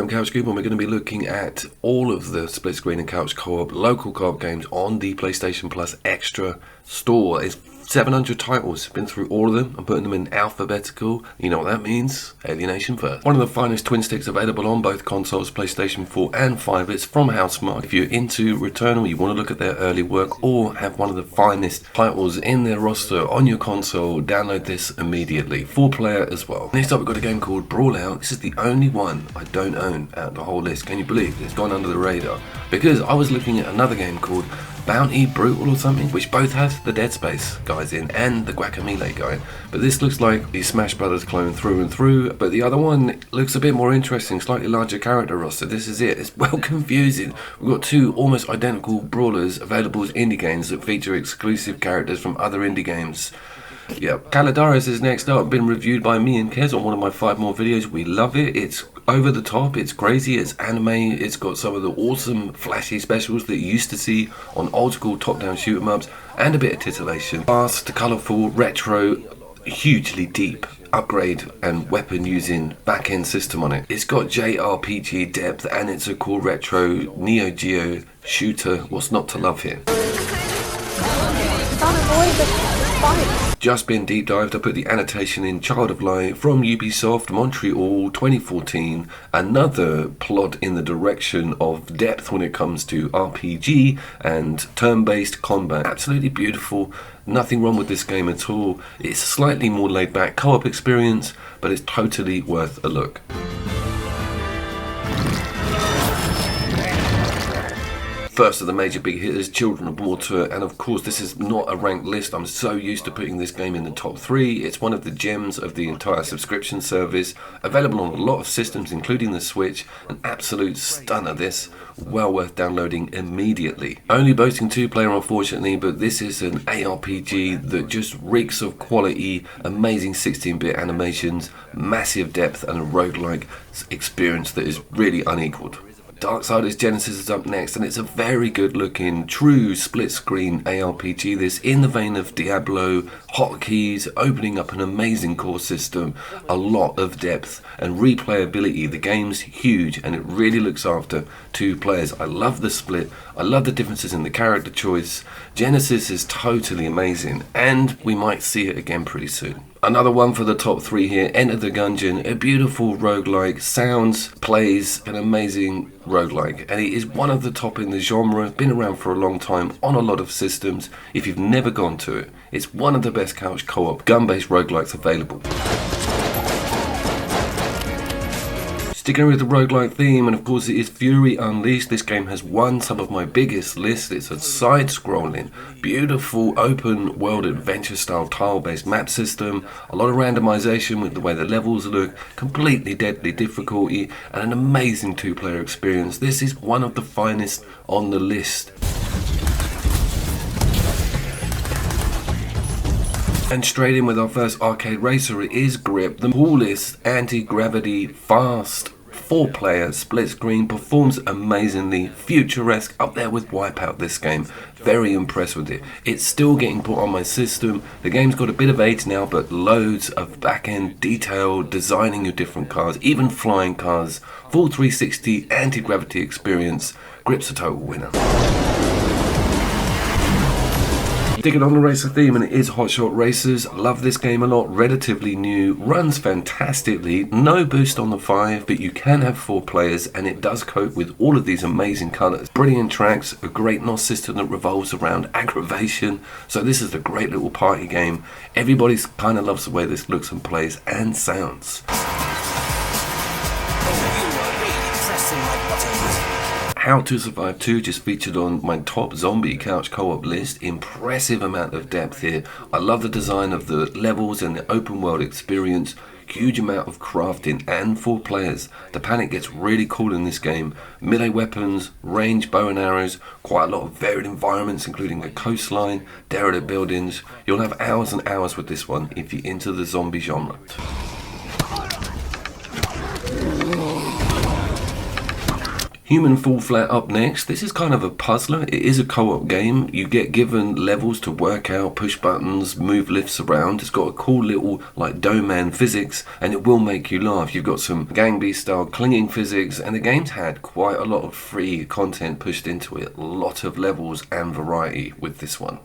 I'm Couch Cube, and we're going to be looking at all of the split screen and couch co-op local co-op games on the PlayStation Plus Extra store. It's 700 titles, been through all of them. I'm putting them in alphabetical. You know what that means? Alienation first. One of the finest twin sticks available on both consoles, PlayStation 4 and 5. It's from Housemarque. If you're into Returnal, you want to look at their early work or have one of the finest titles in their roster on your console, download this immediately. 4-player as well. Next up, we've got a game called Brawlout. This is the only one I don't own out of the whole list. Can you believe it's gone under the radar? Because I was looking at another game called Bounty Brutal or something, which both has the Dead Space guys in and the Guacamelee guy. But this looks like the Smash Brothers clone through and through, but the other one looks a bit more interesting, slightly larger character roster. This is it. It's well confusing. We've got two almost identical brawlers available as indie games that feature exclusive characters from other indie games. Yep. Caladius is next up, been reviewed by me and Kez on one of my 5 more videos. We love it. It's over the top, it's crazy, it's anime, it's got some of the awesome flashy specials that you used to see on old school top-down shoot 'em ups, and a bit of titillation. Fast, colourful, retro, hugely deep upgrade and weapon using back-end system on it. It's got JRPG depth and it's a cool retro Neo Geo shooter. What's not to love here? Just been deep dived. I put the annotation in Child of Light from Ubisoft Montreal 2014. Another plot in the direction of depth when it comes to RPG and turn-based combat. Absolutely beautiful. Nothing wrong with this game at all. It's slightly more laid back co-op experience, but it's totally worth a look. First of the major big hitters, Children of Morta, and of course this is not a ranked list. I'm so used to putting this game in the top 3. It's one of the gems of the entire subscription service, available on a lot of systems including the Switch. An absolute stunner this, well worth downloading immediately. Only boasting 2-player unfortunately, but this is an ARPG that just reeks of quality, amazing 16-bit animations, massive depth and a roguelike experience that is really unequaled. Darksiders Genesis is up next, and it's a very good looking, true split screen ARPG. This in the vein of Diablo, hotkeys, opening up an amazing core system, a lot of depth and replayability. The game's huge and it really looks after 2 players. I love the split, I love the differences in the character choice. Genesis is totally amazing and we might see it again pretty soon. Another one for the top 3 here, Enter the Gungeon, a beautiful roguelike, sounds, plays an amazing roguelike, and it is one of the top in the genre, been around for a long time on a lot of systems. If you've never gone to it, it's one of the best couch co-op gun-based roguelikes available. Sticking with the roguelike theme, and of course it is Fury Unleashed. This game has won some of my biggest lists. It's a side-scrolling, beautiful open world adventure style tile-based map system, a lot of randomization with the way the levels look, completely deadly difficulty, and an amazing 2-player experience. This is one of the finest on the list. And straight in with our first arcade racer, it is Grip, the coolest anti-gravity, fast, 4-player split screen, performs amazingly, futuresque, up there with Wipeout this game. Very impressed with it. It's still getting put on my system. The game's got a bit of age now, but loads of back-end detail, designing your different cars, even flying cars, full 360 anti-gravity experience. Grip's a total winner. Sticking on the racer theme, and it is Hotshot Racers. Love this game a lot, relatively new, runs fantastically, no boost on the 5, but you can have 4 players and it does cope with all of these amazing colours. Brilliant tracks, a great NOS system that revolves around aggravation, so this is a great little party game. Everybody kind of loves the way this looks and plays and sounds. How to Survive 2 just featured on my top zombie couch co-op list. Impressive amount of depth here. I love the design of the levels and the open world experience. Huge amount of crafting and 4 players. The panic gets really cool in this game. Melee weapons, range bow and arrows, quite a lot of varied environments including a coastline, derelict buildings. You'll have hours and hours with this one if you're into the zombie genre. Human Fall Flat up next. This is kind of a puzzler. It is a co-op game. You get given levels to work out, push buttons, move lifts around. It's got a cool little like Doman physics, and it will make you laugh. You've got some Gang Beast style clinging physics, and the game's had quite a lot of free content pushed into it. A lot of levels and variety with this one.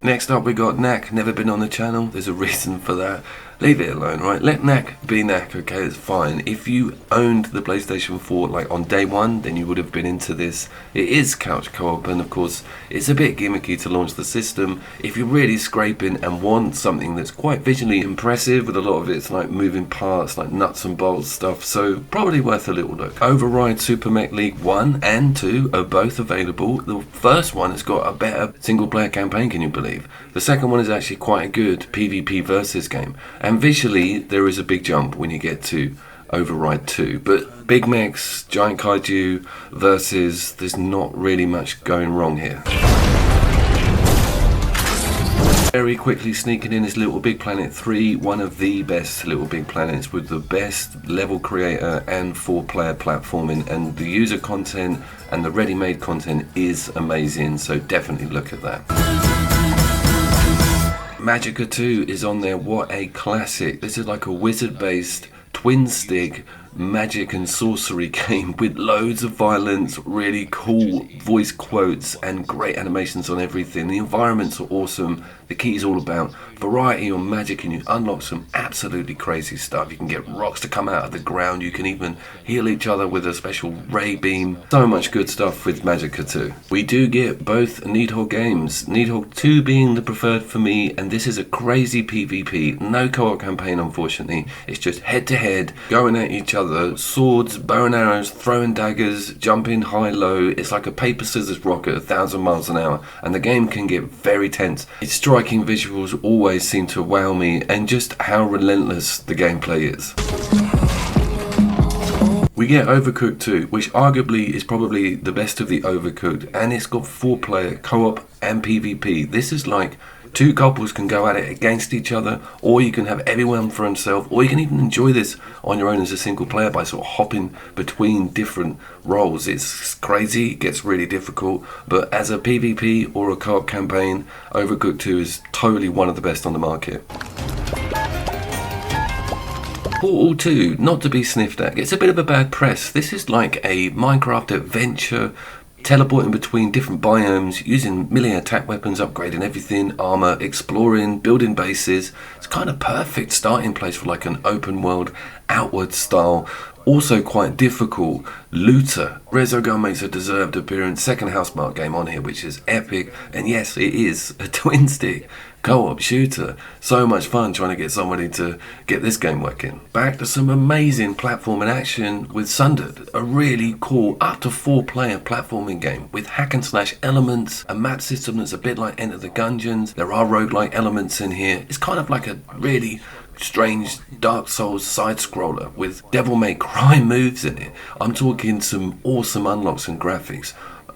Next up we got Knack. Never been on the channel. There's a reason for that. Leave it alone, right? Let Knack be Knack, okay? It's fine. If you owned the PlayStation 4 like on day one, then you would have been into this. It is couch co-op, and of course it's a bit gimmicky to launch the system. If you're really scraping and want something that's quite visually impressive, with a lot of its like moving parts, like nuts and bolts stuff, so probably worth a little look. Override Super Mech League 1 and 2 are both available. The first one has got a better single player campaign, can you believe? The second one is actually quite a good PvP versus game. And visually, there is a big jump when you get to Override 2. But big mechs, giant kaiju versus, there's not really much going wrong here. Very quickly sneaking in is Little Big Planet 3, one of the best Little Big Planets with the best level creator and 4-player platforming, and the user content and the ready-made content is amazing, so definitely look at that. Magicka 2 is on there. What a classic. This is like a wizard-based twin stick magic and sorcery game with loads of violence, really cool voice quotes and great animations on everything. The environments are awesome. The key is all about variety on magic, and you unlock some absolutely crazy stuff. You can get rocks to come out of the ground. You can even heal each other with a special ray beam. So much good stuff with Magicka 2. We do get both Nidhogg games, Nidhogg 2 being the preferred for me, and this is a crazy PvP. No co-op campaign, unfortunately. It's just head to head, going at each other, swords, bow and arrows, throwing daggers, jumping high-low. It's like a paper scissors rock at 1,000 miles an hour, and the game can get very tense. Its striking visuals always seem to wow me, and just how relentless the gameplay is. We get Overcooked 2, which arguably is probably the best of the Overcooked, and it's got 4-player co-op and PvP. This is like two couples can go at it against each other, or you can have everyone for himself, or you can even enjoy this on your own as a single player by sort of hopping between different roles. It's crazy, it gets really difficult, but as a PvP or a co-op campaign, Overcooked 2 is totally one of the best on the market. Portal 2, not to be sniffed at, gets a bit of a bad press. This is like a Minecraft adventure, teleporting between different biomes, using melee attack weapons, upgrading everything, armor, exploring, building bases. It's kind of perfect starting place for like an open world, outward style, also quite difficult looter. Resogun makes a deserved appearance, second Housemarque game on here, which is epic, and yes, it is a twin stick co-op shooter. So much fun trying to get somebody to get this game working. Back to some amazing platforming action with Sundered, a really cool up to 4-player platforming game with hack and slash elements, a map system that's a bit like Enter the Gungeons. There are roguelike elements in here. It's kind of like a really strange Dark Souls side scroller with devil may cry moves in it. I'm talking some awesome unlocks and graphics.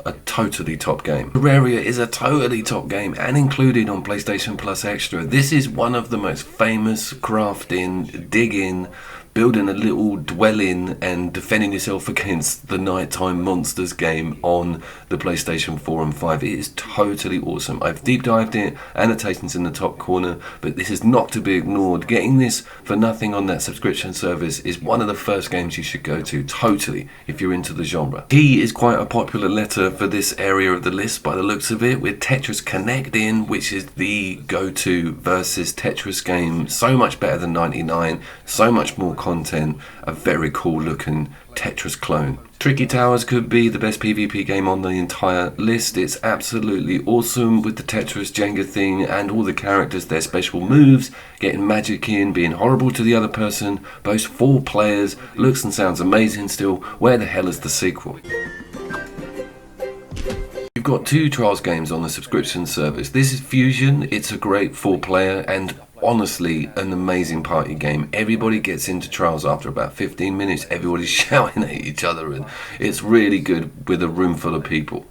A totally top game. Terraria is a totally top game and included on PlayStation Plus Extra. This is one of the most famous crafting, digging, building a little dwelling and defending yourself against the nighttime monsters game on the PlayStation 4 and 5. It is totally awesome. I've deep dived it, annotations in the top corner, but this is not to be ignored. Getting this for nothing on that subscription service is one of the first games you should go to, totally, if you're into the genre. Key is quite a popular letter for this area of the list by the looks of it, with Tetris Connect in, which is the go-to versus Tetris game. So much better than 99, so much more content, a very cool looking Tetris clone. Tricky Towers could be the best PvP game on the entire list. It's absolutely awesome with the Tetris Jenga thing and all the characters, their special moves, getting magic in, being horrible to the other person, boasts 4 players, looks and sounds amazing still. Where the hell is the sequel? You've got 2 Trials games on the subscription service. This is Fusion. It's a great 4-player and honestly an amazing party game. Everybody gets into Trials after about 15 minutes. Everybody's shouting at each other, and it's really good with a room full of people.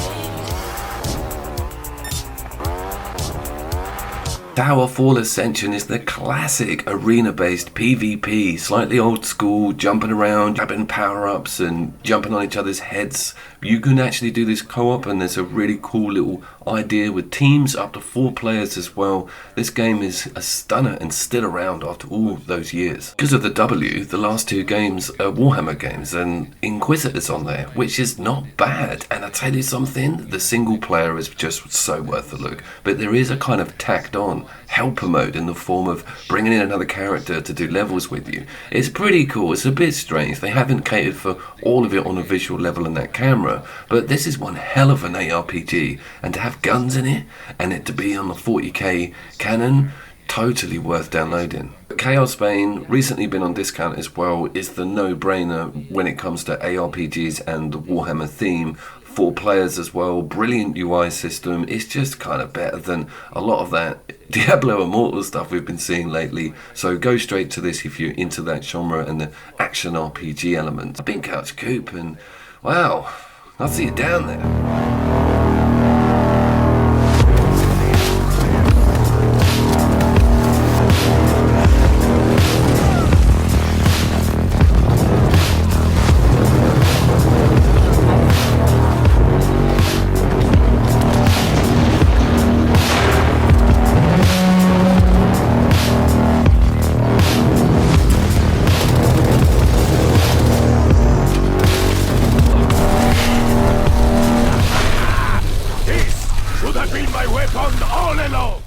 Towerfall Ascension is the classic arena-based PvP, slightly old school, jumping around, grabbing power-ups and jumping on each other's heads. You can actually do this co-op, and there's a really cool little idea with teams up to 4 players as well. This game is a stunner and still around after all those years. Because of the W, the last 2 games are Warhammer games, and Inquisitors on there, which is not bad. And I tell you something, the single player is just so worth a look. But there is a kind of tacked on helper mode in the form of bringing in another character to do levels with you. It's pretty cool. It's a bit strange. They haven't catered for all of it on a visual level in that camera, but this is one hell of an ARPG, and to have guns in it and it to be on the 40k canon, totally worth downloading. Chaos Bane, recently been on discount as well, is the no-brainer when it comes to ARPGs and the Warhammer theme. 4 players as well, brilliant UI system. It's just kind of better than a lot of that Diablo Immortal stuff we've been seeing lately. So go straight to this if you're into that genre and the action RPG element. I've been Couch Coop, and wow, I'll see you down there. Would have been my weapon all along!